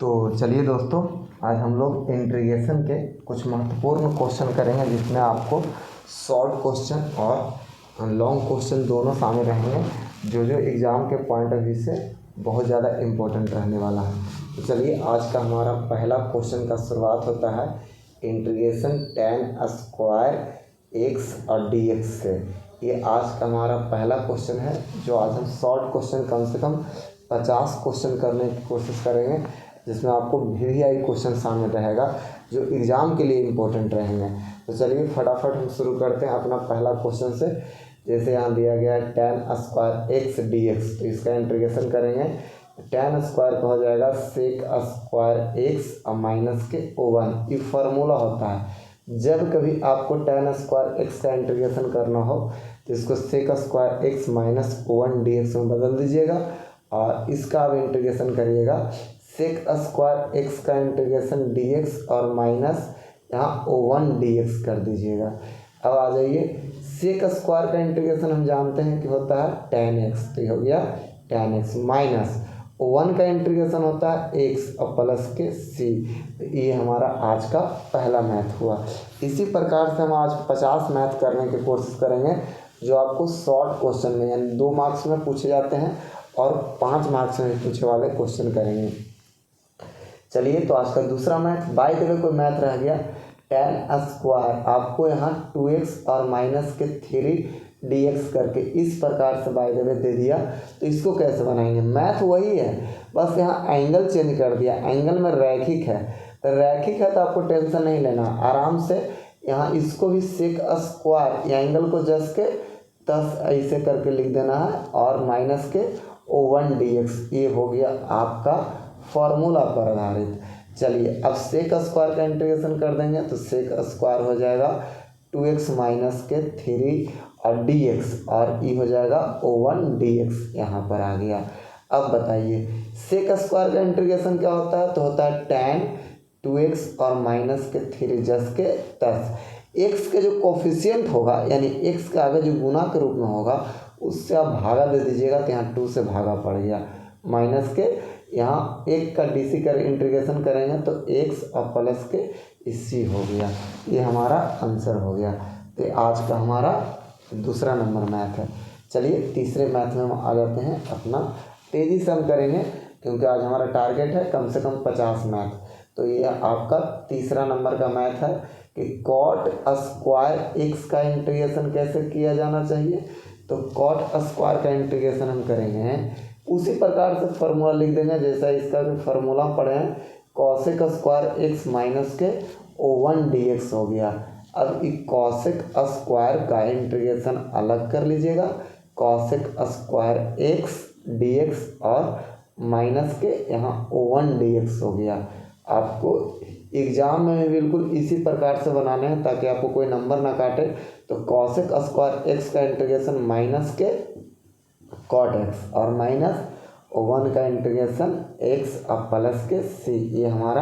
तो चलिए दोस्तों, आज हम लोग इंटीग्रेशन के कुछ महत्वपूर्ण क्वेश्चन करेंगे जिसमें आपको शॉर्ट क्वेश्चन और लॉन्ग क्वेश्चन दोनों शामिल रहेंगे जो एग्ज़ाम के पॉइंट ऑफ व्यू से बहुत ज़्यादा इम्पोर्टेंट रहने वाला है। तो चलिए, आज का हमारा पहला क्वेश्चन का शुरुआत होता है इंटीग्रेशन tan स्क्वायर एक्स और dx से। ये आज का हमारा पहला क्वेश्चन है जो आज हम शॉर्ट क्वेश्चन कम से कम 50 क्वेश्चन करने की कोशिश करेंगे, जिसमें आपको VVI क्वेश्चन शामिल रहेगा जो एग्ज़ाम के लिए इम्पोर्टेंट रहेंगे। तो चलिए फटाफट हम शुरू करते हैं अपना पहला क्वेश्चन से। जैसे यहाँ दिया गया है tan स्क्वायर एक्स dx, तो इसका इंटीग्रेशन करेंगे। tan स्क्वायर का हो जाएगा सेक स्क्वायर एक्स और माइनस के O1। ये फार्मूला होता है, जब कभी आपको tan स्क्वायर एक्स का इंटीग्रेशन करना हो तो इसको sec square x minus O1 dx में बदल दीजिएगा और इसका आप इंटीग्रेशन करिएगा सेक स्क्वायर एक्स का इंटीग्रेशन dx और माइनस यहाँ O1 dx कर दीजिएगा। अब आ जाइए, सेक स्क्वायर का इंटीग्रेशन हम जानते हैं कि होता है tan x, तो ये हो गया tan x माइनस O1 का इंटीग्रेशन होता है x और प्लस के c। तो ये हमारा आज का पहला मैथ हुआ। इसी प्रकार से हम आज 50 मैथ करने की कोशिश करेंगे जो आपको शॉर्ट क्वेश्चन में यानी 2 मार्क्स में पूछे जाते हैं और 5 मार्क्स में पूछे वाले क्वेश्चन करेंगे। चलिए, तो आज का दूसरा मैथ, बाय द वे कोई मैथ रह गया tan स्क्वायर, आपको यहाँ 2x और माइनस के 3dx करके इस प्रकार से बाय द वे दे दिया। तो इसको कैसे बनाएंगे? मैथ वही है, बस यहाँ एंगल चेंज कर दिया। एंगल में रैखिक है, तो रैखिक है तो आपको टेंशन नहीं लेना, आराम से यहाँ इसको भी सेक स्क्वायर या एंगल को जस के 10 ऐसे करके लिख देना है और माइनस के O1 dx। ये हो गया आपका फॉर्मूला पर आधारित। चलिए, अब सेक स्क्वायर का इंटीग्रेशन कर देंगे तो सेक स्क्वायर हो जाएगा 2x माइनस के 3 और dx और ये हो जाएगा O1 dx यहाँ पर आ गया। अब बताइए, सेक स्क्वायर का इंटीग्रेशन क्या होता है? तो होता है tan 2x और माइनस के 3 जस के 10। x के जो कोफिशिएंट होगा यानी x के आगे जो गुना के रूप में होगा उससे आप भागा दे दीजिएगा, तो यहाँ 2 से भागा पड़ गया। माइनस के यहाँ 1 का dc कर इंटीग्रेशन करेंगे तो x और प्लस के c हो गया। ये हमारा आंसर हो गया। तो आज का हमारा दूसरा नंबर मैथ है। चलिए, तीसरे मैथ में हम आ जाते हैं। अपना तेज़ी से हम करेंगे क्योंकि आज हमारा टारगेट है कम से कम 50 मैथ। तो ये आपका तीसरा नंबर का मैथ है कि कॉट स्क्वायर एक्स का इंटीग्रेशन कैसे किया जाना चाहिए। तो कॉट स्क्वायर का इंटीग्रेशन हम करेंगे उसी प्रकार से फार्मूला लिख देंगे जैसा इसका भी फार्मूला पढ़े हैं, कॉसेक स्क्वायर एक्स माइनस के O1 dx हो गया। अब इस कॉसेक स्क्वायर का इंटीग्रेशन अलग कर लीजिएगा, कॉसेक स्क्वायर एक्स dx और माइनस के यहाँ O1 dx हो गया। आपको एग्जाम में बिल्कुल इसी प्रकार से बनाने हैं ताकि आपको कोई नंबर ना काटे। तो कॉसेक स्क्वायर एक्स का इंटीग्रेशन माइनस के कॉट एक्स और माइनस O1 का इंटीग्रेशन एक्स और प्लस के c। ये हमारा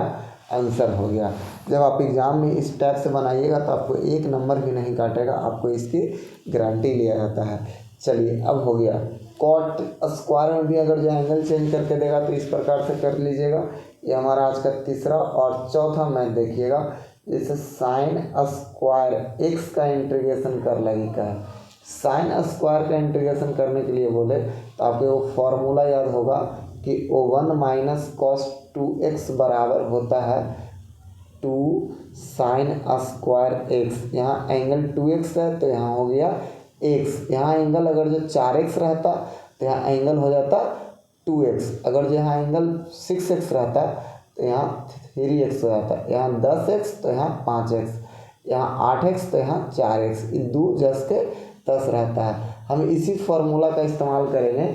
आंसर हो गया। जब आप एग्ज़ाम में इस टाइप से बनाइएगा तो आपको एक नंबर भी नहीं काटेगा, आपको इसकी गारंटी लिया जाता है। चलिए, अब हो गया कॉट स्क्वायर में भी अगर जो एंगल चेंज करके देगा तो इस प्रकार से कर लीजिएगा। ये हमारा आज का तीसरा और चौथा मैथ देखिएगा, जैसे साइन स्क्वायर एक्स का इंटीग्रेशन कर लगी का है। साइन स्क्वायर का इंटीग्रेशन करने के लिए बोले तो आपको वो फॉर्मूला याद होगा कि O1 माइनस कॉस 2x बराबर होता है 2 साइन स्क्वायर एक्स। यहाँ एंगल 2x है तो यहाँ हो गया x। यहाँ एंगल अगर जो 4x रहता तो यहाँ एंगल हो जाता 2x। अगर जो यहाँ एंगल 6x रहता तो यहाँ 3x हो जाता। यहाँ 10x तो यहाँ 5x, यहाँ 8x तो यहाँ 4x। ये 2 जस के 10 रहता है। हम इसी फार्मूला का इस्तेमाल करेंगे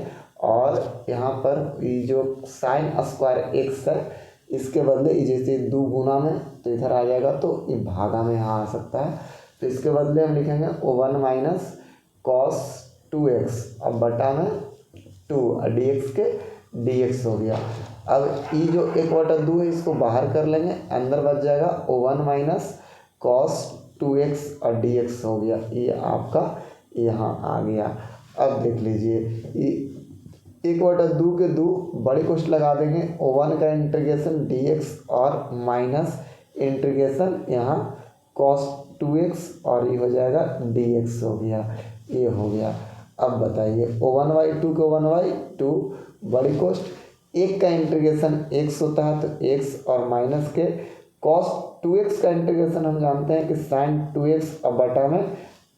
और यहाँ पर ये जो साइन स्क्वायर एक्स है इसके बदले जैसे 2 गुना में तो इधर आ जाएगा, तो ये भागा में यहाँ आ सकता है। तो इसके बदले हम लिखेंगे O1 माइनस कॉस 2x अब बटा में 2 और dx के dx हो गया। अब ये जो 1/2 है इसको बाहर कर लेंगे, अंदर बच जाएगा O1 माइनस कॉस 2x और dx हो गया। ये आपका यहाँ आ गया। अब देख लीजिए, 1/2 के 2 बड़ी कोष्ट लगा देंगे, O1 का इंटीग्रेशन dx और माइनस इंटीग्रेशन यहाँ cos 2x और ये हो जाएगा dx हो गया, ये हो गया। अब बताइए O1/2 को 1/2 बड़ी कोष्ट एक का इंटीग्रेशन x होता है तो x और माइनस के cos 2x का इंटीग्रेशन हम जानते हैं कि sin 2x अब बटा में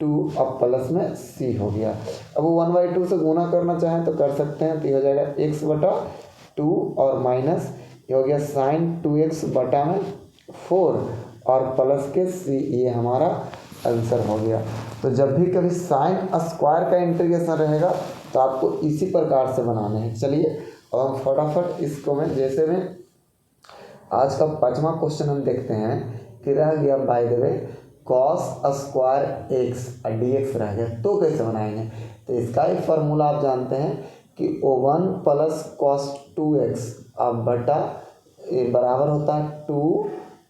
2 अब प्लस में c हो गया। अब वो 1/2 से गुना करना चाहें तो कर सकते हैं, तो ये हो जाएगा x/2 और माइनस ये हो गया sin 2x बटा में 4 और प्लस के c, ये हमारा आंसर हो गया। तो जब भी कभी साइन स्क्वायर का इंटीग्रेशन रहेगा तो आपको इसी प्रकार से बनाने हैं। चलिए अब हम फटाफट इसको में जैसे में आज का 5वां क्वेश्चन हम देखते हैं कि रह गया bye the way cos square x dx रह गया, तो कैसे बनाएंगे। तो इसका ही फार्मूला आप जानते हैं कि O1 प्लस cos 2x अब बटा बराबर होता है 2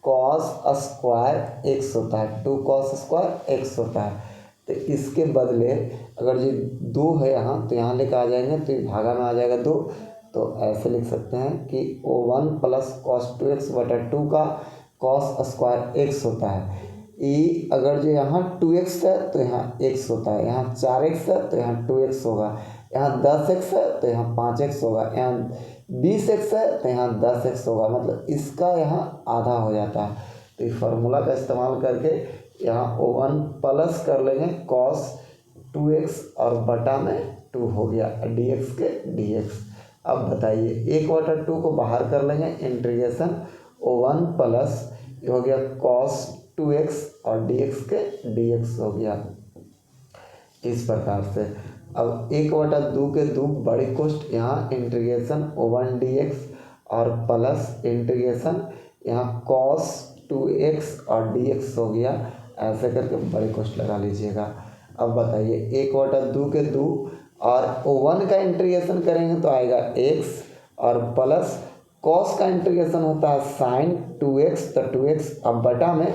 cos स्क्वायर x होता है, 2 cos स्क्वायर x होता है। तो इसके बदले अगर ये 2 है यहाँ तो यहाँ लेकर आ जाएंगे तो ये भागा में आ जाएगा 2, तो ऐसे लिख सकते हैं कि O1 प्लस cos 2x बटा 2 का cos स्क्वायर x होता है। ये अगर जो यहाँ 2x है तो यहाँ x होता है, यहाँ 4x है तो यहाँ 2x होगा, यहाँ 10x है तो यहाँ 5x होगा, यहाँ 20x है तो यहाँ 10x होगा, मतलब इसका यहाँ आधा हो जाता है। तो इस फार्मूला का इस्तेमाल करके यहाँ O1 प्लस कर लेंगे cos 2x और बटा में 2 हो गया dx के dx। अब बताइए 1/2 को बाहर कर लेंगे, इंटीग्रेशन O1 प्लस ये हो गया cos 2x और dx के dx हो गया इस प्रकार से। अब 1/2 के 2 बड़ी कोष्ट यहाँ इंटीग्रेशन O1 dx और प्लस इंटीग्रेशन यहाँ cos 2x और dx हो गया, ऐसे करके बड़ी कोष्ट लगा लीजिएगा। अब बताइए 1/2 के 2 और O1 का इंटीग्रेशन करेंगे तो आएगा x और प्लस cos का इंटीग्रेशन होता है sin 2x, तो 2x अब बटा में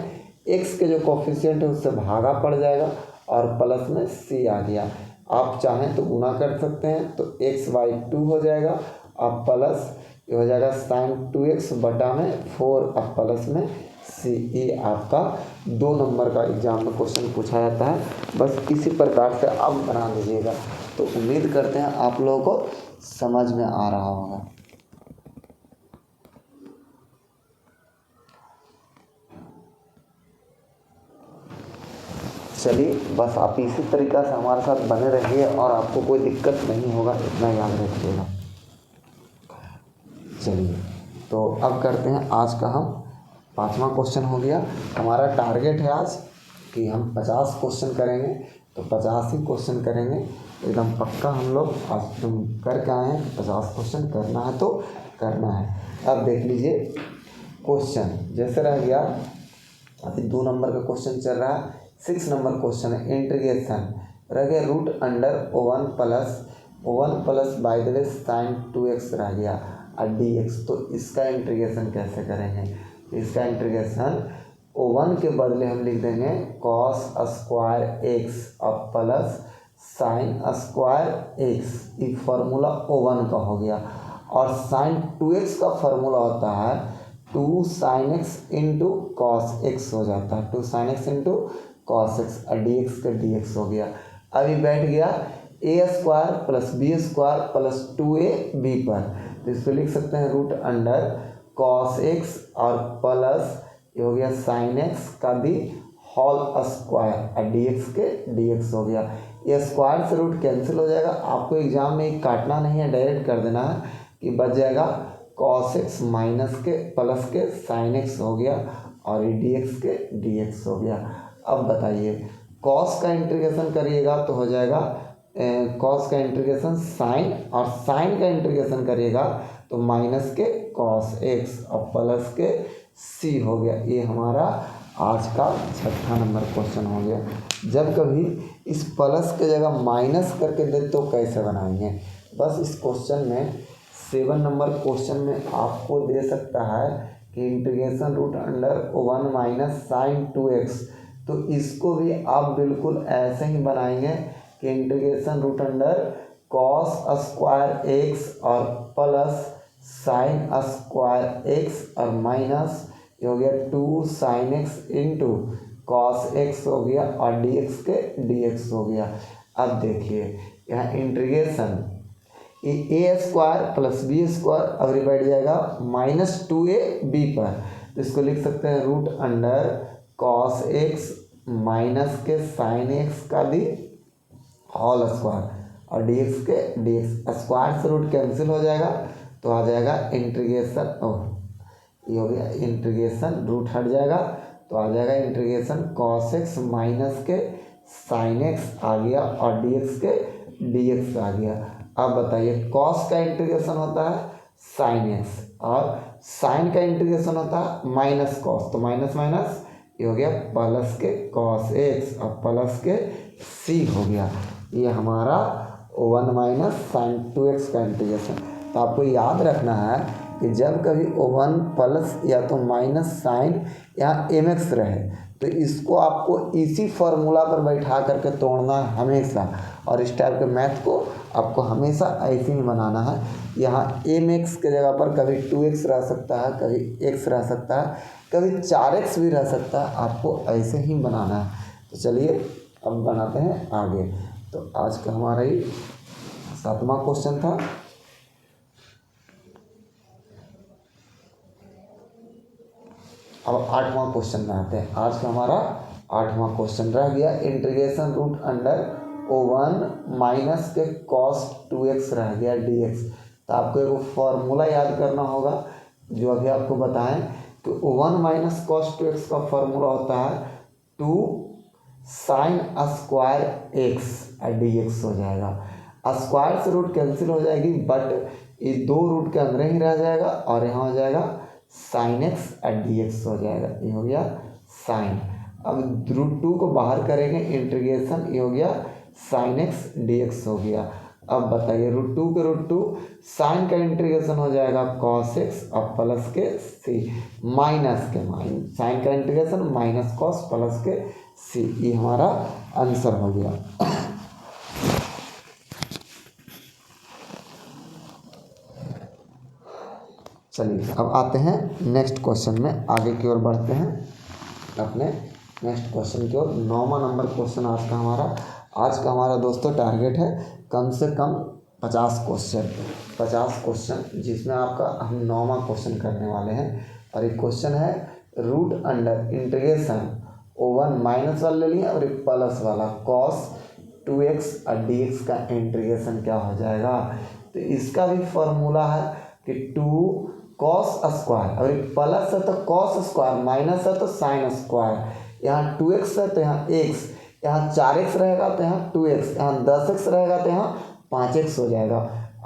x के जो कोफिशिएंट है उससे भागा पड़ जाएगा और प्लस में c आ गया। आप चाहें तो गुना कर सकते हैं तो x/2 हो जाएगा और प्लस ये हो जाएगा sin 2x बटा में 4 अब प्लस में c। ये आपका 2 नंबर का एग्जाम में क्वेश्चन पूछा जाता है, बस इसी प्रकार से आप बना लीजिएगा। तो उम्मीद करते हैं आप लोगों को समझ में आ रहा होगा। चलिए बस आप इसी तरीक़ा से हमारे साथ बने रहिए और आपको कोई दिक्कत नहीं होगा, इतना याद रखिएगा। चलिए तो अब करते हैं आज का हम 5वां क्वेश्चन हो गया। हमारा टारगेट है आज कि हम 50 क्वेश्चन करेंगे, तो 50 ही क्वेश्चन करेंगे एकदम पक्का। हम लोग आज तुम करके आए हैं 50 क्वेश्चन करना है तो करना है। अब देख लीजिए क्वेश्चन जैसे रह गया, अभी 2 नंबर का क्वेश्चन चल रहा है। 6 नंबर क्वेश्चन है इंटीग्रेशन रह गया O1 plus by the way sin 2x रह गया और dx। तो इसका इंटीग्रेशन कैसे करेंगे। इसका इंटीग्रेशन O1 के बदले हम लिख देंगे cos स्क्वायर x और प्लस sin स्क्वायर x, ये फार्मूला O1 का हो गया। और sin 2x का फार्मूला होता है 2 sin x into cos x हो जाता है, 2 sin x into cos x और dx का dx हो गया। अभी बैठ गया a square plus b square plus 2ab पर, तो इसको लिख सकते हैं √cos x और प्लस ये हो गया sin x का भी होल स्क्वायर और dx के dx हो गया। ये स्क्वायर से रूट कैंसिल हो जाएगा, आपको एग्जाम में काटना नहीं है, डायरेक्ट कर देना है कि बच जाएगा cos x माइनस के प्लस के sin x हो गया और ये dx के dx हो गया। अब बताइए cos का इंटीग्रेशन करिएगा तो हो जाएगा cos का इंटीग्रेशन sin और sin का इंटीग्रेशन करिएगा तो माइनस के cos x और प्लस के c हो गया। ये हमारा आज का 6ठा नंबर क्वेश्चन हो गया। जब कभी इस प्लस के जगह माइनस करके दे तो कैसे बनाएंगे, बस इस क्वेश्चन में 7 नंबर क्वेश्चन में आपको दे सकता है कि इंटीग्रेशन √1 माइनस sin 2x, तो इसको भी आप बिल्कुल ऐसे ही बनाएंगे कि इंटीग्रेशन कॉस स्क्वायर एक्स और प्लस साइन स्क्वायर एक्स और माइनस ये हो गया 2 sine x into cos x हो गया और डी एक्स के डी एक्स हो गया। अब देखिए यहाँ इंटीग्रेशन ए स्क्वायर प्लस बी स्क्वायर अब बैठ जाएगा -2ab पर, तो इसको लिख सकते हैं root under cos x minus के साइन एक्स का भी होल स्क्वायर और डी एक्स के डी एक्स, स्क्वायर से रूट कैंसिल हो जाएगा तो आ जाएगा इंटीग्रेशन, ये हो गया इंटीग्रेशन, रूट हट जाएगा तो आ जाएगा इंटीग्रेशन कॉस एक्स माइनस के साइन एक्स आ गया और डी एक्स के डी एक्स आ गया। अब बताइए कॉस का इंटीग्रेशन होता है साइन एक्स और साइन का इंटीग्रेशन होता है माइनस कॉस, तो माइनस माइनस ये हो गया प्लस के कॉस एक्स और प्लस के सी हो गया। ये हमारा 1 माइनस साइन 2x का इंटीग्रेशन। तो आपको याद रखना है कि जब कभी 1 प्लस या तो माइनस साइन यहाँ mx रहे तो इसको आपको इसी फार्मूला पर बैठा करके तोड़ना है हमेशा, और इस टाइप के मैथ को आपको हमेशा ऐसे ही बनाना है। यहाँ mx के जगह पर कभी 2x रह सकता है, कभी x रह सकता है, कभी 4x भी रह सकता है, आपको ऐसे ही बनाना है। तो चलिए अब बनाते हैं आगे। तो आज का हमारा ही 7वां क्वेश्चन था। अब 8वां क्वेश्चन में आते हैं। आज का हमारा 8वां क्वेश्चन रह गया integration root under O1 minus के कॉस 2x रह गया dx। तो आपको एक फॉर्मूला याद करना होगा जो अभी आपको बताएं कि O1 माइनस कॉस 2x का फॉर्मूला होता है 2 साइन स्क्वायर एक्स dx हो जाएगा। स्क्वायर से रूट कैंसिल हो जाएगी बट ये 2 रूट के अंदर ही रह जाएगा और यहाँ हो जाएगा साइन एक्स dx हो जाएगा, ये हो गया साइन। अब रूट 2 को बाहर करेंगे इंटीग्रेशन, ये हो गया साइन एक्स dx हो गया। अब बताइए रूट 2 के रूट 2 साइन का इंटीग्रेशन हो जाएगा कॉस एक्स और प्लस के सी माइनस के साइन का इंटीग्रेशन माइनस कॉस प्लस के सी, ये हमारा आंसर हो गया। चलिए अब आते हैं नेक्स्ट क्वेश्चन में, आगे की ओर बढ़ते हैं अपने नेक्स्ट क्वेश्चन की ओर। 9वां नंबर क्वेश्चन आज का हमारा दोस्तों टारगेट है कम से कम 50 क्वेश्चन जिसमें आपका हम 9वां क्वेश्चन करने वाले हैं। और एक क्वेश्चन है root under integration O1 minus वाला ले लिया और एक प्लस वाला कॉस 2x और dx का इंटीग्रेशन क्या हो जाएगा। तो इसका भी फॉर्मूला है कि 2 कॉस स्क्वायर और एक प्लस है तो कॉस स्क्वायर, माइनस है तो साइन स्क्वायर, यहाँ 2x है तो यहाँ x, यहाँ 4x रहेगा तो यहाँ 2x, यहाँ 10x रहेगा तो यहाँ 5x हो जाएगा।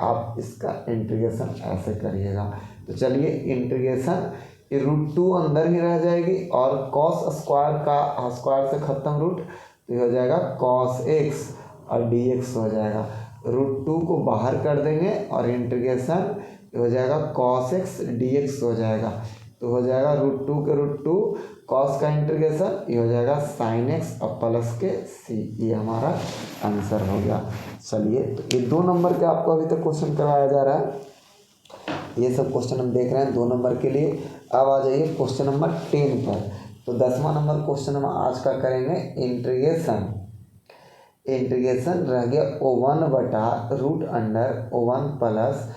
आप इसका इंटीग्रेशन ऐसे करिएगा। तो चलिए इंटीग्रेशन ये रूट 2 अंदर ही रह जाएगी और कॉस स्क्वायर का स्क्वायर से ख़त्म रूट, तो ये हो जाएगा कॉस x और dx हो जाएगा। रूट 2 को बाहर कर देंगे और इंटीग्रेशन हो जाएगा कॉस एक्स dx हो जाएगा। तो हो जाएगा रूट 2 के रूट 2 कॉस का इंटीग्रेशन, ये हो जाएगा साइन एक्स और प्लस के सी, ये हमारा आंसर हो गया। चलिए तो ये 2 नंबर के आपको अभी तक क्वेश्चन करवाया जा रहा है, ये सब क्वेश्चन हम देख रहे हैं 2 नंबर के लिए। अब आ जाइए क्वेश्चन नंबर 10 पर। तो 10वां नंबर क्वेश्चन हम आज का करेंगे इंटीग्रेशन रह गया O1 बटा root under O1 plus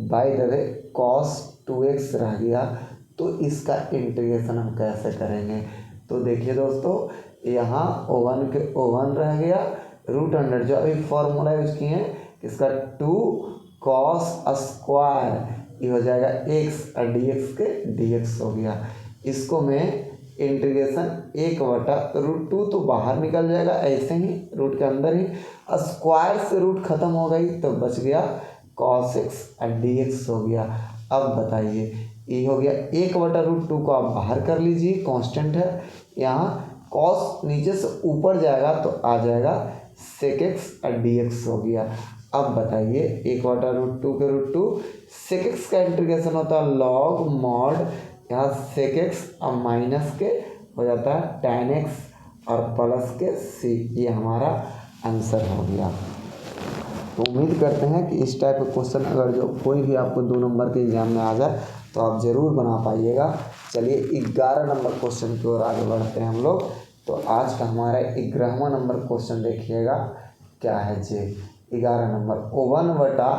by the way cos 2x रह गया। तो इसका इंटीग्रेशन हम कैसे करेंगे। तो देखिए दोस्तों यहाँ O1 के O1 रह गया रूट अंडर जो अभी फॉर्मूला यूज किए हैं इसका 2 कॉस स्क्वायर ये हो जाएगा x और dx के dx हो गया। इसको मैं इंटीग्रेशन 1 बटा रूट 2 तो बाहर निकल जाएगा ऐसे ही रूट के अंदर ही, स्क्वायर से रूट खत्म हो गई तो बच गया कॉस एक्स और dx हो गया। अब बताइए ये हो गया 1 बटा रूट 2 को आप बाहर कर लीजिए, कांस्टेंट है, यहाँ कॉस नीचे से ऊपर जाएगा तो आ जाएगा सेक एक्स और dx हो गया। अब बताइए 1 बटा रूट 2 के रूट 2 सेक एक्स का इंटीग्रेशन होता है लॉग मॉड, यहाँ सेक एक्स और माइनस के हो जाता है tan x और प्लस के c, ये हमारा आंसर हो गया। तो उम्मीद करते हैं कि इस टाइप का क्वेश्चन अगर जो कोई भी आपको 2 नंबर के एग्जाम में आ जाए तो आप ज़रूर बना पाइएगा। चलिए 11 नंबर क्वेश्चन की ओर आगे बढ़ते हैं हम लोग। तो आज का हमारा 11वां नंबर क्वेश्चन देखिएगा क्या है जी। 11 नंबर O1 बटा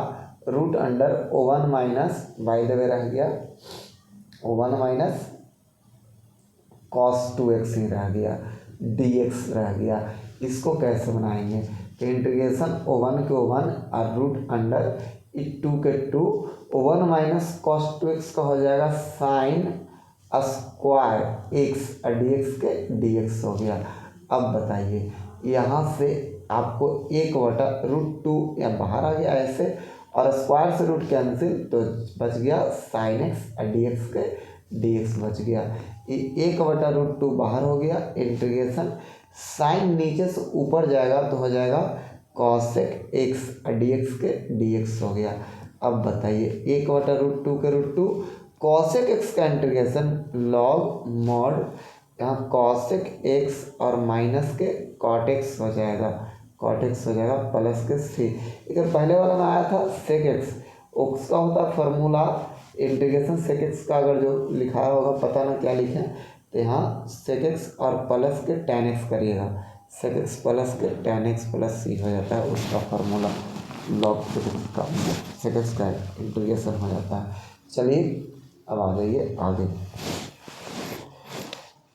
root under O1 minus by the way रह गया O1 माइनस cos 2x ही रह गया, dx रह गया। इसको कैसे बनाएंगे कि इंटीग्रेशन O1 के O1 और रूट अंडर 2 के 2 O1 माइनस cos 2x का हो जाएगा साइन स्क्वायर x और dx के dx हो गया। अब बताइए यहाँ से आपको 1/√2 या बाहर आ गया ऐसे, और स्क्वायर से रूट कैंसिल तो बच गया साइन एक्स और dx के dx बच गया। 1/√2 बाहर हो गया, इंटीग्रेशन साइन नीचे से ऊपर जाएगा तो हो जाएगा कॉसेक एक्स और dx के dx हो गया। अब बताइए 1/√2 के √2 कॉसेक एक्स का इंटीग्रेशन लॉग मॉड यहाँ कॉसेक एक्स और माइनस के कॉट एक्स हो जाएगा, कॉट एक्स हो जाएगा प्लस के सी। इधर पहले वाला में आया था सेक एक्स, उसका होता फार्मूला इंटीग्रेशन सेक एक्स का अगर जो लिखा होगा पता ना क्या लिखे, तो यहाँ सेक एक्स और प्लस के tan एक्स करिएगा, सेक एक्स प्लस के tan एक्स प्लस सी हो जाता है उसका फार्मूला, लॉग सेक एक्स का इंटीग्रेशन हो जाता है। चलिए अब आ जाइए आगे।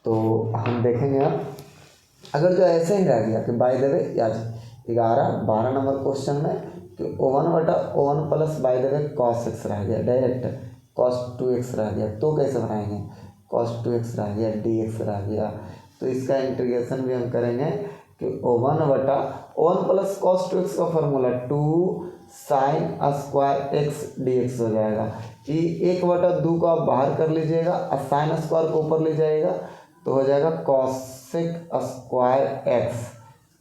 तो हम देखेंगे अब अगर जो ऐसे ही रह गया कि बाय द वे या 12 नंबर क्वेश्चन में कि O1 बटा O1 plus by the way cos x रह गया, डायरेक्ट cos 2x रह गया, तो कैसे बनाएंगे cos 2x रह गया, dx रह गया। तो इसका इंटीग्रेशन भी हम करेंगे कि O1 बटा O1 प्लस cos 2x का formula 2 sign square x dx हो जाएगा। ये 1/2 को आप बाहर कर लीजिएगा और साइन स्क्वायर को ऊपर ले जाएगा तो हो जाएगा cosec square x,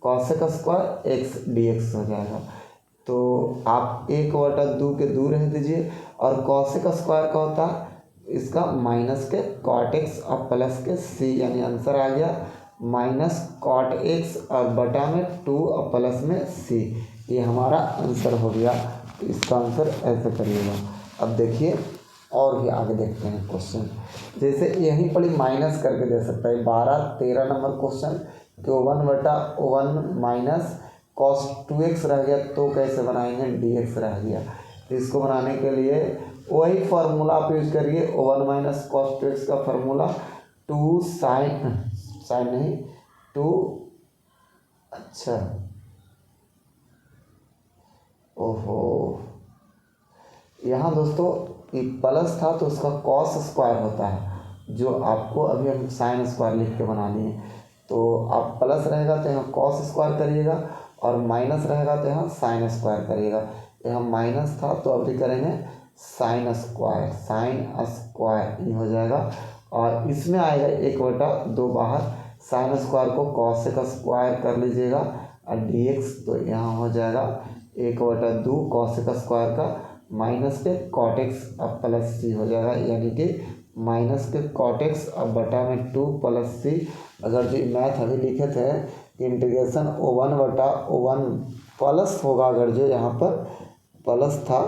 cosec square x dx हो जाएगा। तो आप 1/2 के दूर रह दीजिए, और कॉसेक स्क्वायर का होता है इसका माइनस के कॉट एक्स और प्लस के सी, यानी आंसर आ गया माइनस कॉट एक्स और बटा में 2 और प्लस में सी, ये हमारा आंसर हो गया। तो इसका आंसर ऐसे करिएगा। अब देखिए और भी आगे देखते हैं क्वेश्चन, जैसे यहीं पर ही माइनस करके दे सकता है 12-13 नंबर क्वेश्चन कि O1 बटा O1 माइनस cos 2x रह गया तो कैसे बनाएंगे, dx रह गया। तो इसको बनाने के लिए वही फार्मूला आप यूज करिए, O1 माइनस cos 2x का फार्मूला 2 साइन नहीं 2 अच्छा ओहो यहाँ दोस्तों ये प्लस था तो उसका कॉस स्क्वायर होता है, जो आपको अभी हम साइन स्क्वायर लिख के बना लिए। तो आप प्लस रहेगा तो यहाँ कॉस स्क्वायर करिएगा, और माइनस रहेगा तो यहाँ साइन स्क्वायर करिएगा। यहाँ माइनस था तो अभी करेंगे साइन स्क्वायर, साइन स्क्वायर ये हो जाएगा, और इसमें आएगा 1/2 बाहर, साइन स्क्वायर को कॉसेक स्क्वायर कर लीजिएगा और dx, तो यहाँ हो जाएगा 1/2 कॉसेक स्क्वायर का माइनस के कॉट एक्स अब प्लस सी हो जाएगा, यानी कि माइनस के कॉट एक्स अब बटा में 2 प्लस सी। अगर जो मैथ अभी लिखे थे कि इंटीग्रेशन O1 बटा O1 प्लस होगा, अगर जो यहाँ पर प्लस था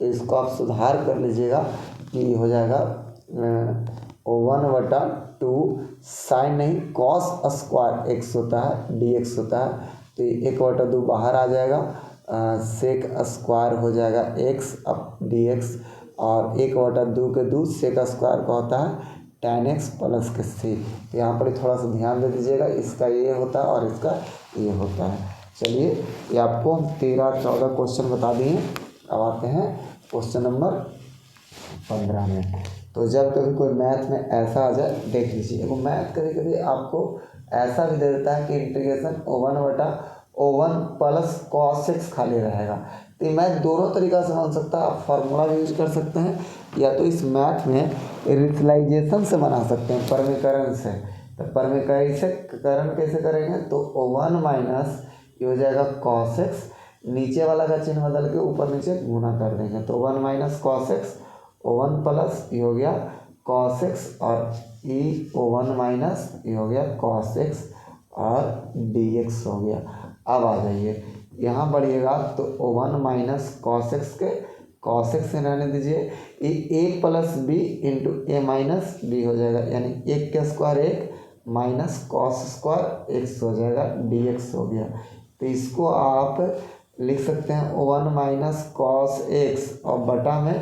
तो इसको आप सुधार कर लीजिएगा कि हो जाएगा O1 बटा 2 साइन नहीं कॉस स्क्वायर एक्स होता है dx होता है, तो 1/2 बाहर आ जाएगा, सेक स्क्वायर हो जाएगा एक्स अब dx, और 1/2 के 2 सेक स्क्वायर का होता है tan एक्स प्लस के सी। यहाँ पर थोड़ा सा ध्यान दे दीजिएगा, इसका ये होता है और इसका ये होता है। चलिए ये आपको 13-14 क्वेश्चन बता दिए। अब आते हैं क्वेश्चन नंबर 15 में। तो जब कभी कोई मैथ में ऐसा आ जाए देख लीजिए, वो मैथ कभी कभी आपको ऐसा भी दे देता है कि इंटीग्रेशन O1 बटा O1 प्लस cos x खाली रहेगा। तो ये मैथ दोनों तरीक़ा से बन सकता है, आप फार्मूला भी यूज कर सकते हैं, या तो इस मैथ में रिसलाइजेशन से बना सकते हैं, परमीकरण से। तो परमीकरण कैसे करेंगे, तो O1 माइनस ये हो जाएगा cos x, नीचे वाला का चिन्ह बदल के ऊपर नीचे गुना कर देंगे, तो 1 minus cos x, O1 plus ये हो गया cos x, और ई O1 माइनस ये हो गया cos x और dx हो गया। अब आ जाइए यहाँ बढ़िएगा तो वन माइनस कॉस एक्स के कॉस एक्स से रहने दीजिए, ये ए प्लस बी इंटू ए माइनस बी हो जाएगा, यानी एक का स्क्वायर एक माइनस कॉस स्क्वायर एक्स हो जाएगा, डी एक्स हो गया। तो इसको आप लिख सकते हैं वन माइनस कॉस एक्स और बटा में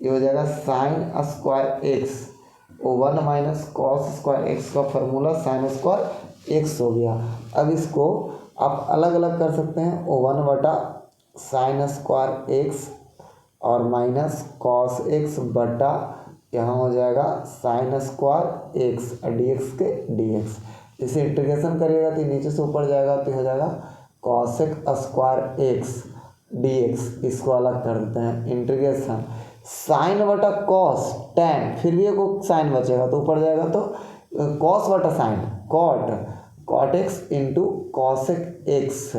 ये हो जाएगा sine square x, one minus cos square x का फॉर्मूला साइन स्क्वायर एक्स हो गया। अब इसको आप अलग अलग कर सकते हैं, वन बटा साइन स्क्वायर एक्स और माइनस कॉस एक्स बटा यहाँ हो जाएगा sine square x d x के डी एक्स। इसे इंटीग्रेशन करिएगा तो नीचे से ऊपर जाएगा तो हो जाएगा cosec square x d x. इसको अलग कर देते हैं, इंटीग्रेशन साइन बटा कॉस टेन, फिर भी एक साइन बचेगा तो ऊपर जाएगा तो कॉस बटा sine cot x into cosec x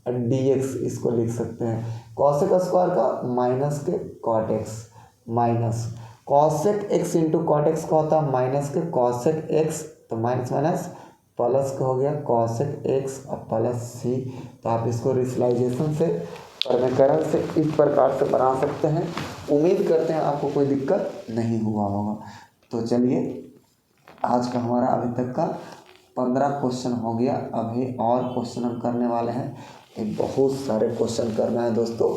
d x, इसको लिख सकते हैं। कॉसेक स्क्वायर का माइनस के cot x minus cosec x into cot x का होता है माइनस के कॉसेक एक्स, तो माइनस माइनस प्लस का हो गया कॉसेक एक्स और प्लस सी। तो आप इसको रिसलाइजेशन से समीकरण से इस प्रकार से बना सकते हैं। उम्मीद करते हैं आपको कोई दिक्कत नहीं हुआ होगा। तो चलिए आज का हमारा अभी तक का 15 क्वेश्चन हो गया। अभी और क्वेश्चन हम करने वाले हैं, ये बहुत सारे क्वेश्चन करना है दोस्तों।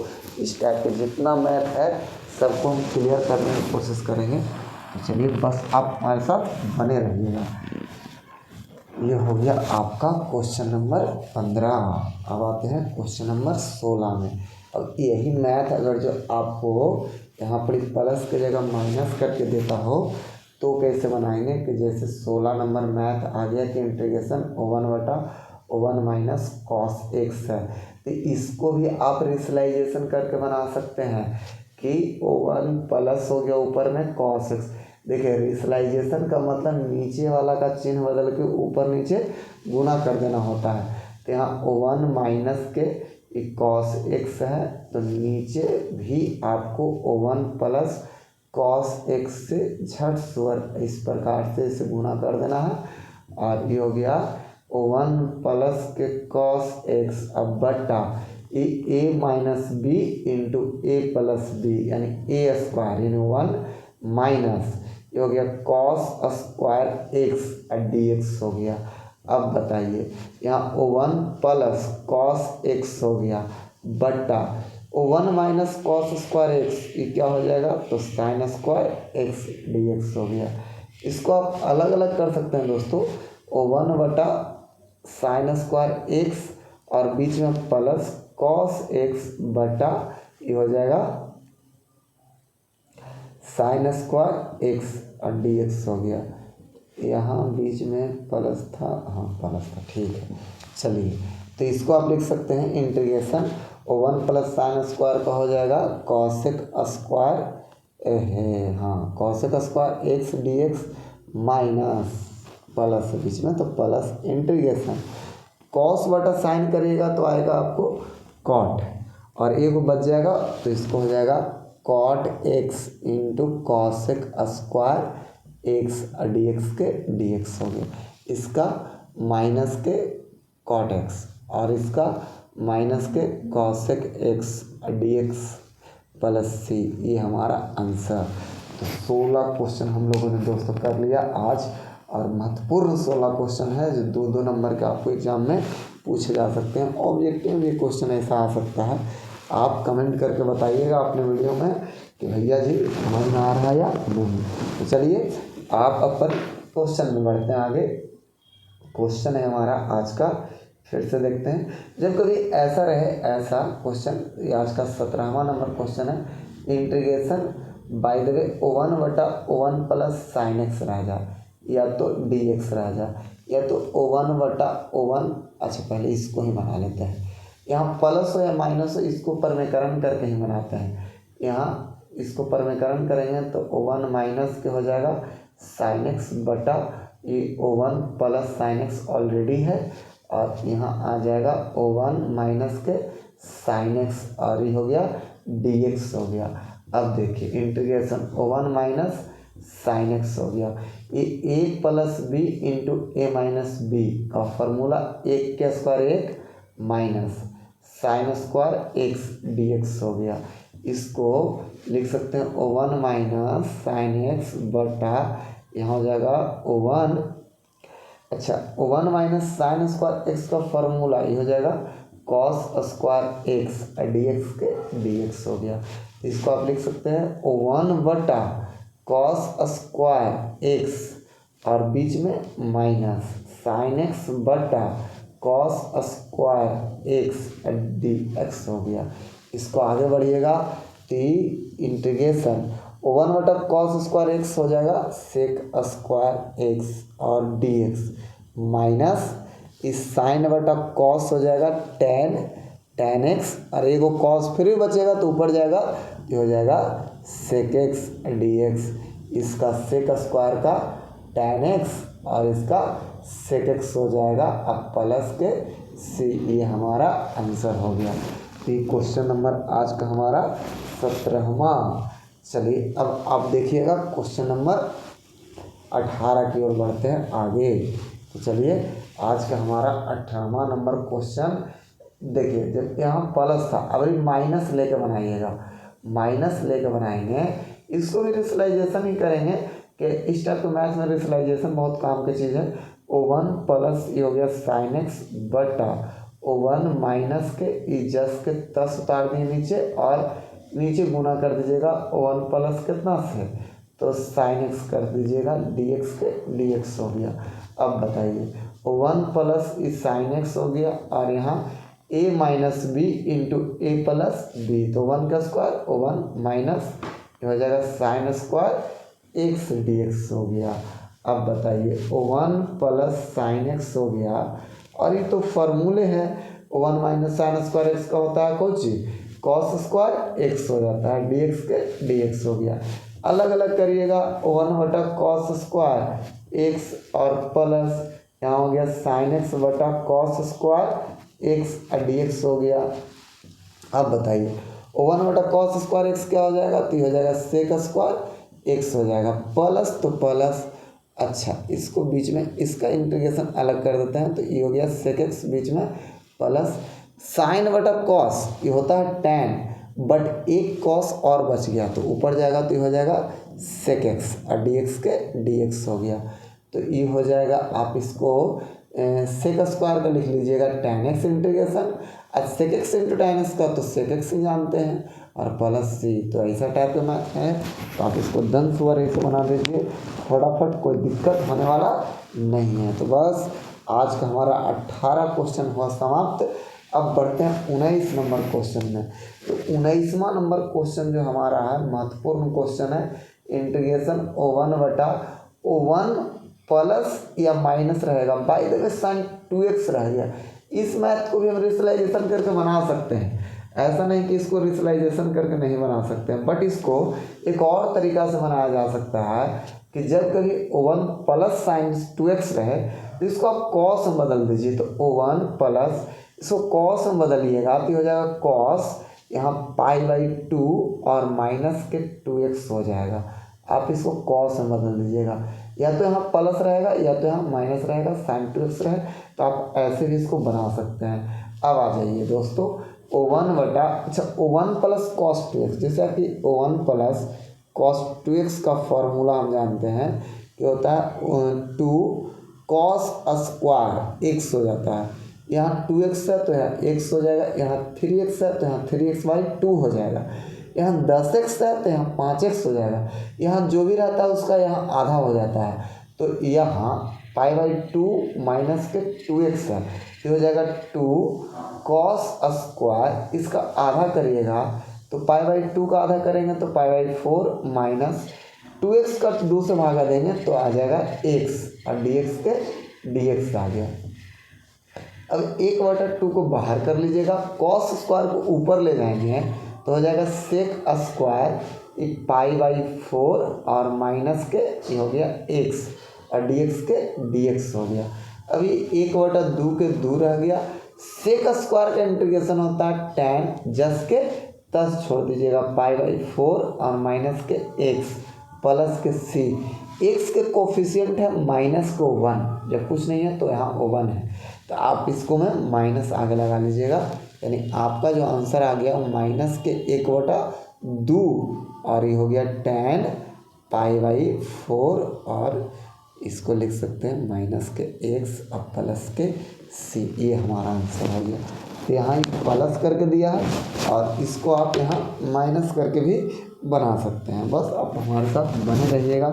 इस टाइप के जितना मैथ है सबको हम क्लियर करने की कोशिश करेंगे। तो चलिए बस आप हमारे साथ बने रहिएगा। ये हो गया आपका क्वेश्चन नंबर 15। अब आते हैं क्वेश्चन नंबर 16 में। अब यही मैथ अगर जो आपको यहाँ पर प्लस की जगह माइनस करके देता हो तो कैसे बनाएंगे कि जैसे 16 नंबर मैथ आ गया कि इंटीग्रेशन ओवन बटा ओवन माइनस कॉस एक्स है, तो इसको भी आप रिसलाइजेशन करके बना सकते हैं कि ओवन प्लस हो गया ऊपर में कॉस एक्स। देखिए रिसलाइजेशन का मतलब नीचे वाला का चिन्ह बदल के ऊपर नीचे गुना कर देना होता है। तो यहाँ ओवन माइनस के कॉस एक्स है तो नीचे भी आपको ओवन प्लस कॉस एक्स से झट स्वर इस प्रकार से इसे गुना कर देना है। और ये हो गया ओवन प्लस के कॉस एक्स अब बटा ए minus b into a plus B यानी ए स्क्वायर यानी वन माइनस ये हो गया cos square x d x हो गया। अब बताइए यहाँ ओवन प्लस कॉस एक्स हो गया बटा oven minus cos square x, ये क्या हो जाएगा तो sign square x d x हो गया। इसको आप अलग अलग कर सकते हैं दोस्तों, ओवन बटा साइन स्क्वायर एक्स और बीच में प्लस कॉस एक्स बटा ये हो जाएगा साइन स्क्वायर एक्स और डी एक्स हो गया। यहाँ बीच में प्लस था, हाँ प्लस था, ठीक है। चलिए तो इसको आप लिख सकते हैं integration over plus sine square का हो जाएगा कॉसेक स्क्वायर है, हाँ cosec square x d x minus plus बीच में तो प्लस इंटीग्रेशन कॉस बटा साइन करिएगा तो आएगा आपको कॉट और एक बच जाएगा तो इसको हो जाएगा cot x into cosec square x d x के डी एक्स हो गया। इसका माइनस के कॉट एक्स और इसका माइनस के cosec x d x plus c, ये हमारा आंसर। तो 16 क्वेश्चन हम लोगों ने दोस्तों कर लिया आज और महत्वपूर्ण 16 क्वेश्चन है जो 2-2 नंबर के आपको एग्जाम में पूछे जा सकते हैं। ऑब्जेक्टिव भी क्वेश्चन ऐसा आ सकता है, आप कमेंट करके बताइएगा अपने वीडियो में कि भैया जी समझ में आ रहा है या नहीं। तो चलिए आप अपन क्वेश्चन में बढ़ते हैं आगे। क्वेश्चन है हमारा आज का, फिर से देखते हैं। जब कभी ऐसा रहे ऐसा क्वेश्चन, आज का 17वां नंबर क्वेश्चन है, integration by the way oven बटा ओवन प्लस साइन एक्स रह जाए या तो डी एक्स रह जाए या तो ओवन बटा ओवन, अच्छा पहले इसको ही बना लेते हैं। यहाँ प्लस हो या माइनस हो इसको परमेकरण करके ही बनाते हैं। यहाँ इसको परमेकरण करेंगे तो ओवन माइनस के हो जाएगा साइन एक्स बटा ये oven plus sine x already है और यहाँ आ जाएगा ओवन माइनस के साइन एक्स और ये हो गया डी एक्स हो गया। अब देखिए integration oven minus sine x हो गया, ये ए प्लस बी इंटू ए माइनस बी का फॉर्मूला एक के स्क्वायर एक minus sign square x d x हो गया। इसको लिख सकते हैं O1 माइनस साइन एक्स बटा, यहाँ हो जाएगा O1, अच्छा O1 minus sign square x का फॉर्मूला ये हो जाएगा cos square x d x के डी एक्स हो गया। इसको आप लिख सकते हैं O1 बटा कॉस स्क्वायर एक्स और बीच में माइनस साइन एक्स बटा cos square x d x हो गया। इसको आगे बढ़िएगा तो इंटीग्रेशन O1 बटा कॉस स्क्वायर एक्स हो जाएगा सेक स्क्वायर एक्स और डी एक्स माइनस इस साइन बटा कॉस हो जाएगा टेन एक्स और एगो कॉस फिर भी बचेगा तो ऊपर जाएगा, ये हो जाएगा सेक एक्स डी एक्स। इसका सेक स्क्वायर का टेन एक्स और इसका सेक एक्स हो जाएगा अब प्लस के सी, ये हमारा आंसर हो गया। तो ये क्वेश्चन नंबर आज का हमारा 17वां। चलिए अब आप देखिएगा क्वेश्चन नंबर 18 की ओर बढ़ते हैं आगे। तो चलिए आज का हमारा 18वां नंबर क्वेश्चन देखिए, जब यहाँ प्लस था अब माइनस लेके बनाइएगा, माइनस लेके बनाएंगे, इसको भी रिसलाइजेशन ही करेंगे कि इस टाइप के मैथ में रिसलाइजेशन बहुत काम की चीज़ है। O1 प्लस ये हो गया साइन एक्स बटा O1 माइनस के इजस के 10 उतार दिए नीचे और नीचे गुना कर दीजिएगा O1 प्लस कितना से तो साइन एक्स कर दीजिएगा डी एक्स के डी एक्स हो गया। अब बताइए O1 प्लस इस साइन एक्स हो गया और यहाँ a minus b into a plus b, तो 1 का स्क्वायर O1 माइनस ये हो जाएगा sine square x d x हो गया। अब बताइए O1 प्लस साइन एक्स हो गया और ये तो फॉर्मूले हैं, O1 minus sign square x का होता है कौन चीज कॉस स्क्वायर एक्स हो जाता है डी एक्स के डी एक्स हो गया। अलग अलग करिएगा O1 बटा कॉस स्क्वायर एक्स और प्लस यहाँ हो गया साइन एक्स बटा cos square x d x हो गया। अब बताइए O1 बटा कॉस स्क्वायर एक्स क्या हो जाएगा तो ये हो जाएगा सेक स्क्वायर एक्स हो जाएगा प्लस तो प्लस, अच्छा इसको बीच में इसका इंटीग्रेशन अलग कर देते हैं तो ये हो गया सेक एक्स बीच में प्लस साइन बटा कॉस ये होता है टेन बट एक कॉस और बच गया तो ऊपर जाएगा तो ये हो जाएगा सेक एक्स और डी एक्स के डी एक्स हो गया। तो ये हो जाएगा, आप इसको सेक स्क्वायर का लिख लीजिएगा टेन एक्स इंटीग्रेशन और sec x into tan x का तो सेक एक्स ही जानते हैं और प्लस सी, तो ऐसा टाइप का मैथ है तो आप इसको दंत सुअर ऐसे बना दीजिए फटाफट, कोई दिक्कत होने वाला नहीं है। तो बस आज का हमारा 18 क्वेश्चन हुआ समाप्त। अब बढ़ते हैं 19 नंबर क्वेश्चन में। तो 19वां नंबर क्वेश्चन जो हमारा है महत्वपूर्ण क्वेश्चन है, इंटीग्रेशन O1 बटा O1 प्लस या माइनस रहेगा, bye the way sign 2x रह गया। इस मैथ को भी हम रिसलाइजेशन करके बना सकते हैं, ऐसा नहीं कि इसको रिसलाइजेशन करके नहीं बना सकते हैं, बट इसको एक और तरीका से बनाया जा सकता है कि जब कभी O1 प्लस साइन 2x रहे तो इसको आप कॉस में बदल दीजिए। तो O1 प्लस इसको कॉस में बदलिएगा तो हो जाएगा कॉस यहाँ पाई बाई 2 और माइनस के 2x हो जाएगा। आप इसको कॉस में बदल दीजिएगा, या तो यहाँ प्लस रहेगा या तो यहाँ माइनस रहेगा, साइन 2x रहे तो आप ऐसे भी इसको बना सकते हैं। अब आ जाइए दोस्तों O1 बटा, अच्छा O1 प्लस कॉस 2x, जैसा कि O1 प्लस कॉस 2x का फॉर्मूला हम जानते हैं कि होता है 2 कॉस स्क्वायर x हो जाता है, यहाँ 2x है तो यहाँ x हो जाएगा, यहाँ 3x है तो यहाँ 3x बाई 2 हो जाएगा, यहाँ 10x है तो यहाँ 5x हो जाएगा, यहाँ जो भी रहता है उसका यहाँ आधा हो जाता है। तो यहाँ पाई बाई 2 माइनस के 2x है तो हो जाएगा 2 कॉस स्क्वायर, इसका आधा करिएगा तो पाई बाई 2 का आधा करेंगे तो पाई बाई 4 माइनस 2x का 2 से भागा देंगे तो आ जाएगा x और dx के dx आ गया। अब 1/2 को बाहर कर लीजिएगा, कॉस स्क्वायर को ऊपर ले जाएंगे तो हो जाएगा सेक स्क्वायर पाई बाई 4 और माइनस के ये हो गया x और dx के dx हो गया। अभी 1/2 के 2 रह गया, सेक स्क्वायर का इंटीग्रेशन होता है टेन जस के 10 छोड़ दीजिएगा पाई बाई 4 और माइनस के x प्लस के c, एक्स के कोफिशिएंट है -1, जब कुछ नहीं है तो यहाँ 1 है, तो आप इसको में माइनस आगे लगा लीजिएगा, यानी आपका जो आंसर आ गया वो -1/2 और ये हो गया tan π/4 और इसको लिख सकते हैं -x और +c, ये हमारा आंसर हो गया। तो यहाँ प्लस करके दिया है और इसको आप यहाँ माइनस करके भी बना सकते हैं। बस आप हमारे साथ बने रहिएगा,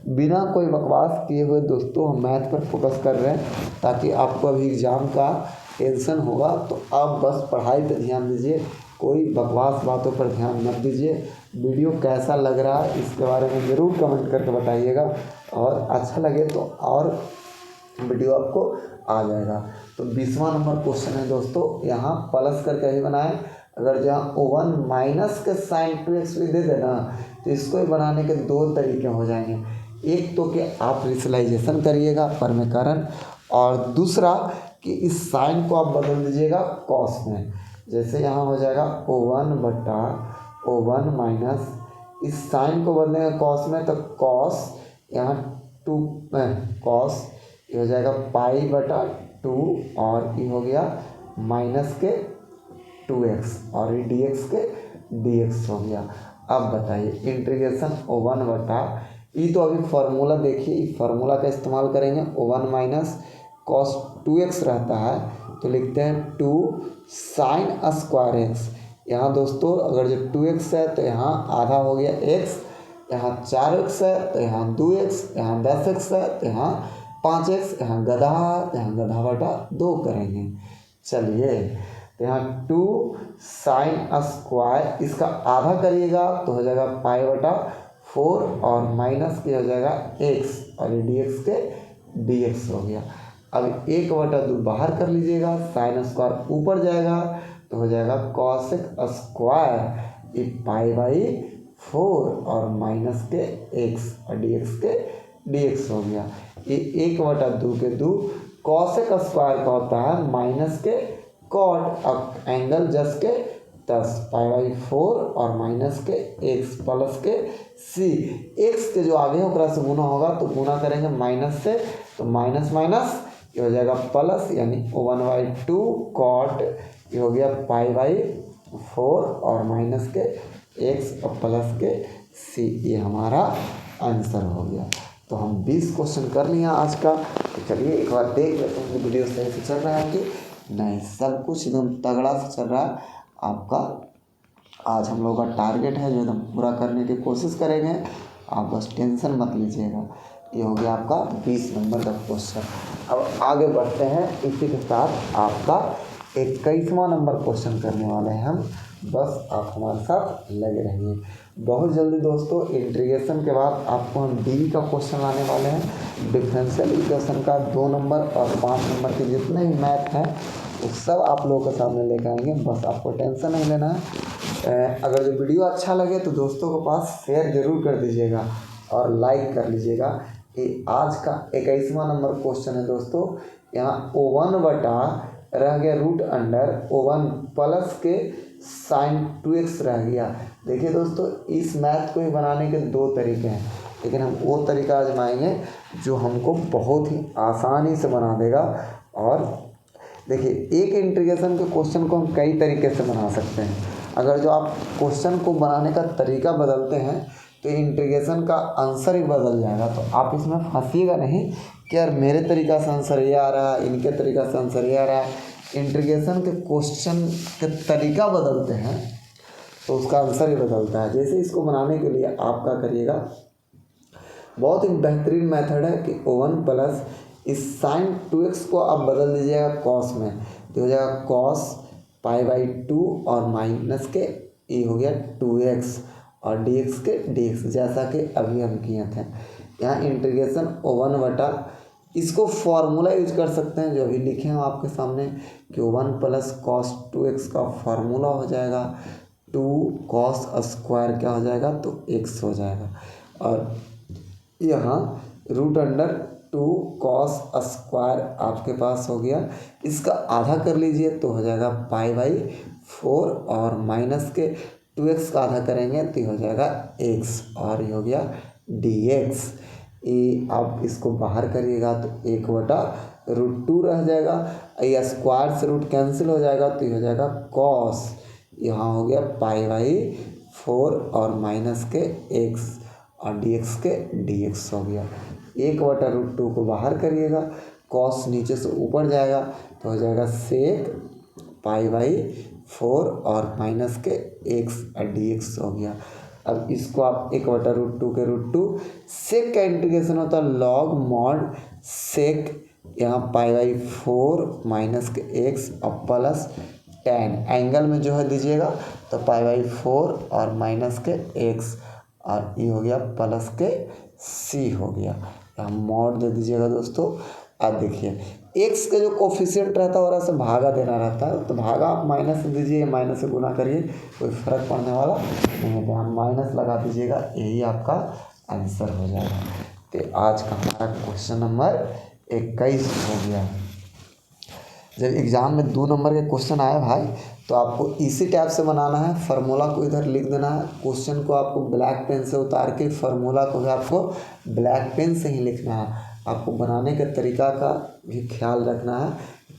बिना कोई बकवास किए हुए दोस्तों हम मैथ पर फोकस कर रहे हैं, ताकि आपको अभी एग्ज़ाम का टेंशन होगा तो आप बस पढ़ाई पर ध्यान दीजिए, कोई बकवास बातों पर ध्यान मत दीजिए। वीडियो कैसा लग रहा है इसके बारे में ज़रूर कमेंट करके बताइएगा, और अच्छा लगे तो और वीडियो आपको आ जाएगा। तो 20वां नंबर क्वेश्चन है दोस्तों, यहाँ प्लस करके ही बनाए, अगर जहाँ 1 माइनस के साइन 2x भी दे देना तो इसको ही बनाने के 2 तरीके हो जाएंगे। एक तो कि आप रिसलाइजेशन करिएगा परमेकरण, और दूसरा कि इस साइन को आप बदल दीजिएगा कॉस में। जैसे यहाँ हो जाएगा O1 माइनस, इस साइन को बदलेंगे कॉस में तो कॉस यहाँ 2 कॉस, ये हो जाएगा π/2 और ये हो गया माइनस के 2x और ये dx के dx हो गया। अब बताइए इंटीग्रेशन O1 ये तो अभी फार्मूला देखिए, इस फार्मूला का इस्तेमाल करेंगे। O1 माइनस cos 2x रहता है तो लिखते हैं 2 sin स्क्वायर x। यहाँ दोस्तों अगर जो 2x है तो यहाँ आधा हो गया x, यहाँ 4x है तो यहाँ 2x, यहाँ 10x है तो यहाँ 5x, यहाँ गधा है तो यहाँ गधा/2 करेंगे। चलिए तो यहाँ 2 sin स्क्वायर इसका आधा करिएगा तो हो जाएगा π/4 और माइनस के हो जाएगा x और ये dx के dx हो गया। अब 1/2 बाहर कर लीजिएगा, साइन स्क्वायर ऊपर जाएगा तो हो जाएगा कॉसेक स्क्वायर, ये π/4 और माइनस के x और dx के dx हो गया। ये 1/2 के 2 कॉसेक स्क्वायर का होता है माइनस के कॉट एंगल जस के 10, π/4 और माइनस के x प्लस के c, x के जो आगे होगा से गुना होगा तो गुना करेंगे माइनस से तो माइनस माइनस ये हो जाएगा प्लस, यानी 1/2 कॉट ये हो गया π/4 और माइनस के x और प्लस के c, ये हमारा आंसर हो गया। तो हम 20 क्वेश्चन कर लिए आज का। तो चलिए एक बार देख लेते हैं कि वीडियो सही से चल रहा है कि नहीं। सब कुछ एकदम तगड़ा से चल रहा है आपका। आज हम लोगों का टारगेट है जो एकदम पूरा करने की कोशिश करेंगे, आप बस टेंशन मत लीजिएगा। ये हो गया आपका 20 नंबर का क्वेश्चन। अब आगे बढ़ते हैं, इसी के साथ आपका 21वां नंबर क्वेश्चन करने वाले हैं हम, बस आप हमारे साथ लगे रहिए। बहुत जल्दी दोस्तों इंटीग्रेशन के बाद आपको हम डीवी का क्वेश्चन लाने वाले हैं। डिफरेंशियल इक्वेशन का 2 नंबर और 5 नंबर के जितने भी मैथ हैं वो सब आप लोगों के सामने लेकर आएंगे, बस आपको टेंशन नहीं लेना है। अगर जो वीडियो अच्छा लगे तो दोस्तों के पास शेयर ज़रूर कर दीजिएगा और लाइक कर लीजिएगा। ये आज का 21वां नंबर क्वेश्चन है दोस्तों। यहाँ O1 रह गया √O1 प्लस के साइन 2x रह गया। देखिए दोस्तों इस मैथ को ही बनाने के 2 तरीके हैं, लेकिन हम वो तरीका आजमाएंगे जो हमको बहुत ही आसानी से बना देगा। और देखिए एक इंटीग्रेशन के क्वेश्चन को हम कई तरीके से बना सकते हैं। अगर जो आप क्वेश्चन को बनाने का तरीका बदलते हैं तो इंटीग्रेशन का आंसर ही बदल जाएगा। तो आप इसमें फंसिएगा नहीं कि यार मेरे तरीका से आंसर ये आ रहा है, इनके तरीका से आंसर ये आ रहा है। इंटीग्रेशन के क्वेश्चन के तरीका बदलते हैं तो उसका आंसर ही बदलता है। जैसे इसको बनाने के लिए आप क्या करिएगा, बहुत ही बेहतरीन मेथड है कि O1 प्लस इस साइन 2x को आप बदल दीजिएगा कॉस में, तो हो जाएगा कॉस π/2 और माइनस के ये हो गया 2x और dx के dx, जैसा कि अभी हम किए थे। यहाँ इंटीग्रेशन O1 इसको फॉर्मूला यूज कर सकते हैं जो अभी लिखे हैं आपके सामने कि 1 प्लस कॉस 2x का फार्मूला हो जाएगा 2 कॉस स्क्वायर क्या हो जाएगा तो x हो जाएगा, और यहाँ √2 कॉस स्क्वायर आपके पास हो गया। इसका आधा कर लीजिए तो हो जाएगा π/4 और माइनस के 2x का आधा करेंगे तो हो जाएगा x और ये हो गया dx। ये आप इसको बाहर करिएगा तो 1/√2 रह जाएगा। ये स्क्वायर से रूट कैंसिल हो जाएगा तो ये हो जाएगा कॉस, यहाँ हो गया π/4 और माइनस के x और dx के dx हो गया। 1/√2 को बाहर करिएगा, कॉस नीचे से ऊपर जाएगा तो हो जाएगा सेक π/4 और माइनस के x और dx हो गया। अब इसको आप 1/√2 के √2, सेक का इंटीग्रेशन होता है लॉग मॉड सेक, यहाँ π/4 माइनस के x और प्लस tan, एंगल में जो है दीजिएगा तो π/4 और माइनस के x और ये हो गया प्लस के c हो गया। यहाँ मॉड दे दीजिएगा दोस्तों। अब देखिए x का जो कोफिशिएंट रहता है और ऐसे भागा देना रहता है, तो भागा आप माइनस से दीजिए, माइनस से गुना करिए, कोई फर्क पड़ने वाला नहीं है, तो यहाँ माइनस लगा दीजिएगा, यही आपका आंसर हो जाएगा। तो आज का हमारा क्वेश्चन नंबर 21 हो गया। जब एग्ज़ाम में 2 नंबर के क्वेश्चन आए भाई, तो आपको इसी टाइप से बनाना है, फार्मूला को इधर लिख देना है, क्वेश्चन को आपको ब्लैक पेन से उतार के फार्मूला को भी आपको ब्लैक पेन से ही लिखना है। आपको बनाने के तरीका का भी ख्याल रखना है,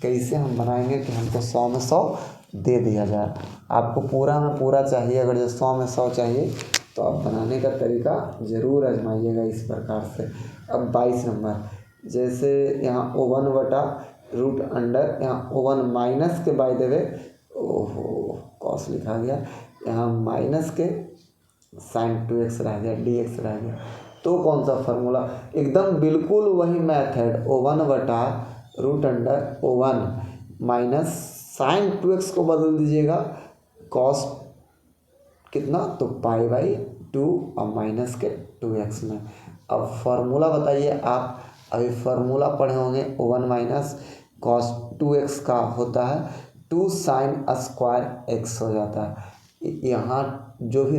कैसे हम बनाएंगे कि हमको 100 में 100 दे दिया जाए। आपको पूरा में पूरा चाहिए, अगर जो 100 में 100 चाहिए तो आप बनाने का तरीका ज़रूर आजमाइएगा इस प्रकार से। अब 22 नंबर, जैसे यहाँ O1/√अंडर, यहाँ O1 माइनस के बाय द वे, ओहो कॉस लिखा गया, यहाँ माइनस के sin 2x रह गया, dx रह गया, तो कौन सा फार्मूला, एकदम बिल्कुल वही method, O1/√अंडर O1 minus sin 2x को बदल दीजिएगा cos कितना, तो π/2 और माइनस के 2x में। अब फार्मूला बताइए आप, अभी फार्मूला पढ़े होंगे, O1 माइनस cos 2x का होता है 2 sin स्क्वायर x हो जाता है। यहाँ जो भी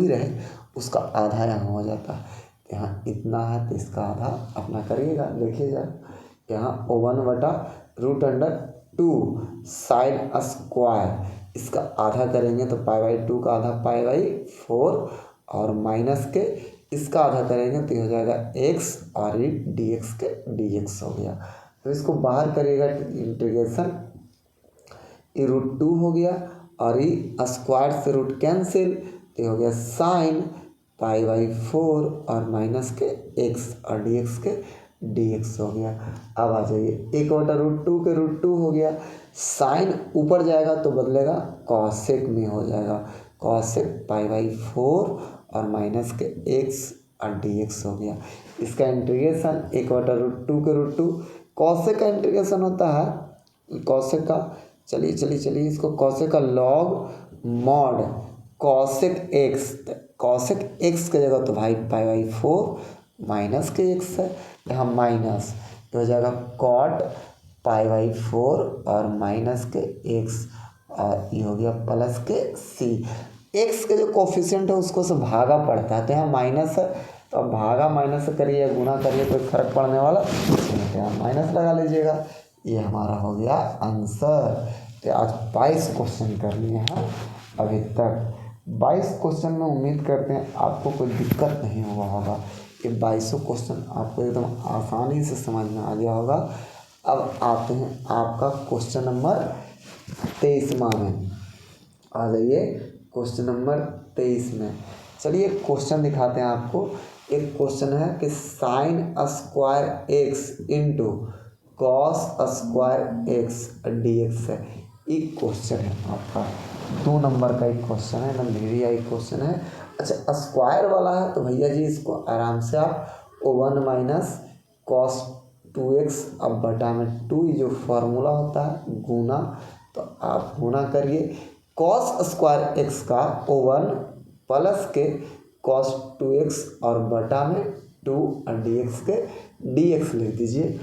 रहे उसका आधा यहाँ हो जाता है, यहाँ इतना है तो इसका आधा अपना करिएगा, देखिएगा यहाँ O1/√2 sin स्क्वायर, इसका आधा करेंगे तो π/2 का आधा π/4 और माइनस के इसका आधा करेंगे तो ये हो जाएगा x और ये dx के dx हो गया। तो इसको बाहर करिएगा, इंटीग्रेशन, ये √2 हो गया और ये स्क्वायर से रूट कैंसिल, तो ये हो गया साइन π/4 और माइनस के x और dx के dx हो गया। अब आ जाइए 1/√2 के √2 हो गया, साइन ऊपर जाएगा तो बदलेगा कॉसेक में हो जाएगा, कॉसेक π/4 और माइनस के x और dx हो गया। इसका इंटीग्रेशन 1/√2 के √2, कॉसेक का इंटीग्रेशन होता है कॉसेक का, चलिए इसको कॉसेक का लॉग मॉड कॉसेक एक्स की जगह तो भाई π/4 माइनस के x है, यहाँ माइनस तो हो जाएगा कॉट π/4 और माइनस के x और ये हो गया प्लस के c। x के जो कोफिशिएंट है उसको से भागा पड़ता है, तो यहाँ माइनस है तो अब भागा माइनस से करिए, गुना करिए, कोई फर्क पड़ने वाला नहीं, यहाँ माइनस लगा लीजिएगा, ये हमारा हो गया आंसर। तो आज 22 क्वेश्चन कर लिए हैं अभी तक। 22 क्वेश्चन में उम्मीद करते हैं आपको कोई दिक्कत नहीं हुआ होगा, ये 22 क्वेश्चन आपको एकदम आसानी से समझ में आ गया होगा। अब आते हैं आपका क्वेश्चन नंबर 23वां में, आ जाइए क्वेश्चन नंबर 23 में। चलिए क्वेश्चन दिखाते हैं आपको। एक क्वेश्चन है कि sign square x into cos square x dx है, एक क्वेश्चन है आपका 2 नंबर का एक क्वेश्चन है, एकदम मीडिया एक क्वेश्चन है। अच्छा स्क्वायर वाला है तो भैया जी इसको आराम से आप O1 माइनस कॉस 2x अब बटा में 2, जो फार्मूला होता है गुना, तो आप गुना करिए कॉस स्क्वायर x का O1 प्लस के कॉस 2x और बटा में 2 और dx के dx लिख दीजिए।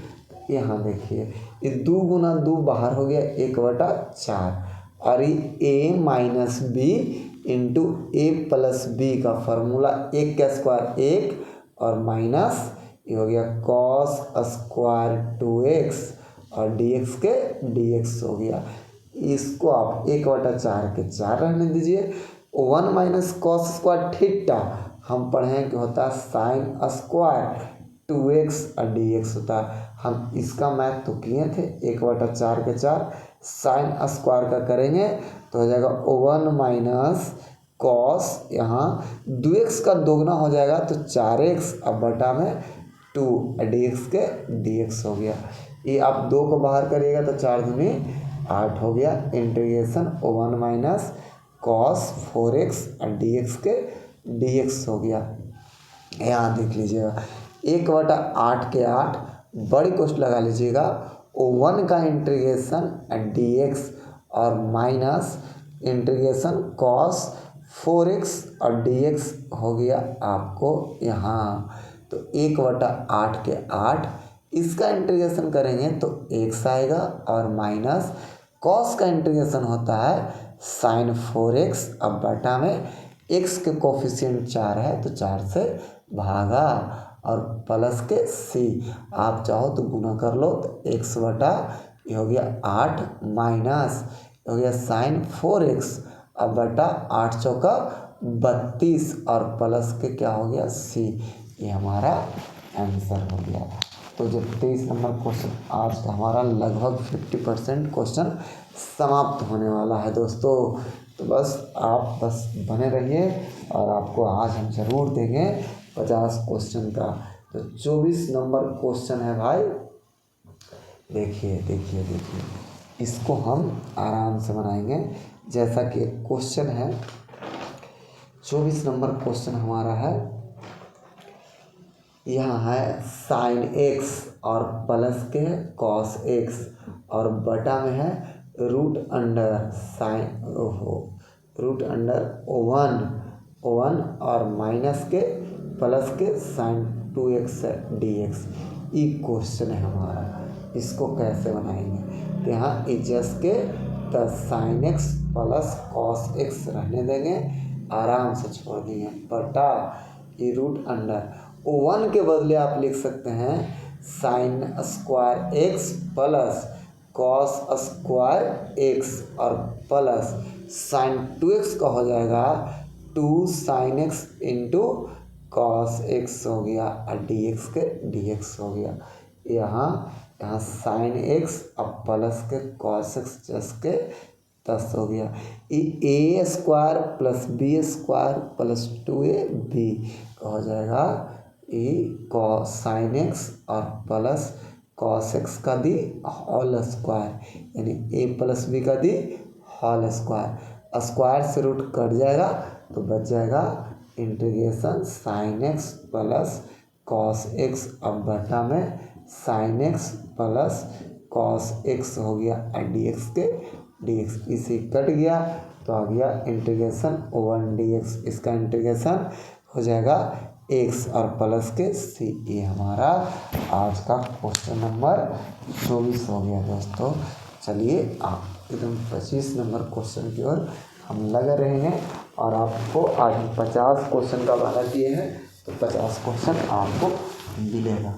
यहाँ देखिए ये 2 गुना 2 बाहर हो गया 1/4 और ये a minus b into a plus b का फार्मूला, 1 का स्क्वायर 1 और माइनस ये हो गया कॉस स्क्वायर 2x और dx के dx हो गया। इसको आप 1/4 के 4 रहने दीजिए। 1 माइनस कॉस स्क्वायर थीटा हम पढ़ें कि होता है साइन स्क्वायर 2x और dx होता है। हम इसका मैथ तो किए थे 1/4 के 4, साइन स्क्वायर का करेंगे तो हो जाएगा 1 माइनस कॉस, यहाँ 2x का दोगुना हो जाएगा तो 4x अब बटा में 2 dx के dx हो गया। ये आप 2 को बाहर करिएगा तो 4 दूनी 8 हो गया। इंटीग्रेशन 1 माइनस कॉस 4x और dx के dx हो गया। यहाँ देख लीजिएगा 1/8 के 8 बड़ी कोष्ट लगा लीजिएगा 1 का इंटीग्रेशन dx और माइनस इंटीग्रेशन कॉस 4x और dx हो गया आपको यहाँ। तो 1/8 के 8 इसका इंटीग्रेशन करेंगे तो x आएगा और माइनस कॉस का इंटीग्रेशन होता है साइन 4x अब बटा में x के कोफिशिएंट 4 है तो 4 से भागा और प्लस के c, आप चाहो तो गुना कर लो तो x बटा ये हो गया 8 माइनस हो गया साइन 4x अब बटा 8 चौका 32 और प्लस के क्या हो गया c, ये हमारा आंसर हो गया। तो जो 23 नंबर क्वेश्चन आज का हमारा लगभग 50% क्वेश्चन समाप्त होने वाला है दोस्तों। तो बस आप बने रहिए और आपको आज हम ज़रूर देंगे 50 क्वेश्चन का। तो 24 नंबर क्वेश्चन है भाई, देखिए इसको हम आराम से बनाएंगे। जैसा कि क्वेश्चन है 24 नंबर क्वेश्चन हमारा है, यहाँ है साइन x और प्लस के कॉस x और बटा में है रूट अंडर वन और माइनस के प्लस के साइन 2x dx। ये क्वेश्चन है हमारा, इसको कैसे बनाएंगे। तो यहाँ इजस के the sine x plus cos x रहने देंगे, आराम से छोड़ देंगे बटा ये रूट अंडर 1 के बदले आप लिख सकते हैं sine square x plus cos square x और प्लस साइन 2x का हो जाएगा 2 sine x into cos x हो गया और dx के dx हो गया। यहाँ साइन x अब प्लस के कॉस x जस के 10 हो गया। ये a square plus b square plus 2ab का हो जाएगा ये कॉस साइन x और प्लस कॉस x का दी होल स्क्वायर, यानी a प्लस b का दी होल स्क्वायर। स्क्वायर से रूट कट जाएगा तो बच जाएगा integration sine x plus cos x अब बटा में sine x plus cos x हो गया और dx के dx, इसी कट गया तो आ गया इंटीग्रेशन 1 dx। इसका इंटीग्रेशन हो जाएगा x और प्लस के c। ये हमारा आज का क्वेश्चन नंबर 24 हो गया दोस्तों। चलिए आप एकदम 25 नंबर क्वेश्चन की ओर हम लगे रहेंगे और आपको आज 50 क्वेश्चन का वादा दिए हैं तो 50 क्वेश्चन आपको मिलेगा।